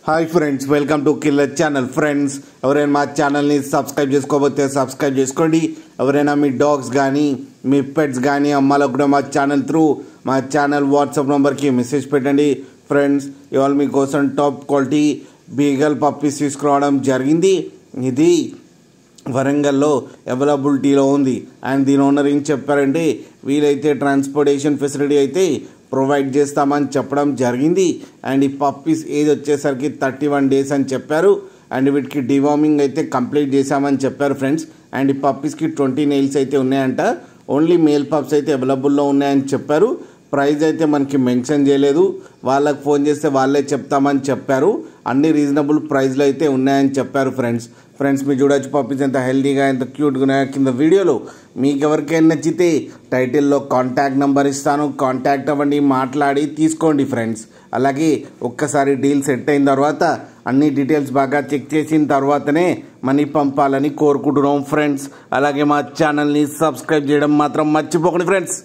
Hi friends, welcome to killer channel. Friends, ఎవరైనా మా ఛానల్ని సబ్స్క్రైబ్ చేసుకోకపోతే సబ్స్క్రైబ్ చేసుకోండి. ఎవరైనా మీ డాగ్స్ కానీ మీ పెట్స్ కానీ అమ్మాలకు కూడా మా ఛానల్ త్రూ మా ఛానల్ వాట్సాప్ నెంబర్కి మెసేజ్ పెట్టండి. ఫ్రెండ్స్, ఇవాళ మీకోసం టాప్ క్వాలిటీ బీగల్ పప్పీస్ తీసుకురావడం జరిగింది. ఇది వరంగల్లో అవైలబిలిటీలో ఉంది. అండ్ దీని ఓనర్ ఏం చెప్పారంటే వీలైతే ట్రాన్స్పోర్టేషన్ ఫెసిలిటీ అయితే ప్రొవైడ్ చేస్తామని చెప్పడం జరిగింది. అండ్ ఈ పప్పీస్ ఏజ్ వచ్చేసరికి 31 days అని చెప్పారు. అండ్ వీటికి డివార్మింగ్ అయితే కంప్లీట్ చేశామని చెప్పారు ఫ్రెండ్స్. అండ్ ఈ పప్పీస్కి 20 nails అయితే ఉన్నాయంట. ఓన్లీ మేల్ పప్స్ అయితే అవైలబుల్లో ఉన్నాయని చెప్పారు. ప్రైస్ అయితే మనకి మెన్షన్ చేయలేదు. వాళ్ళకి ఫోన్ చేస్తే వాళ్ళే చెప్తామని చెప్పారు. అన్ని రీజనబుల్ ప్రైస్లో అయితే ఉన్నాయని చెప్పారు ఫ్రెండ్స్. మీరు చూడొచ్చు పప్పీస్ ఎంత హెల్తీగా ఎంత క్యూట్గా ఉన్నాయో కింద వీడియోలో. మీకు ఎవరికైనా నచ్చితే టైటిల్లో కాంటాక్ట్ నెంబర్ ఇస్తాను, కాంటాక్ట్ అవ్వండి, మాట్లాడి తీసుకోండి ఫ్రెండ్స్. అలాగే ఒక్కసారి డీల్ సెట్ అయిన తర్వాత అన్ని డీటెయిల్స్ బాగా చెక్ చేసిన తర్వాతనే మనీ పంపాలని కోరుకుంటున్నాం ఫ్రెండ్స్. అలాగే మా ఛానల్ని సబ్స్క్రైబ్ చేయడం మాత్రం మర్చిపోకండి ఫ్రెండ్స్.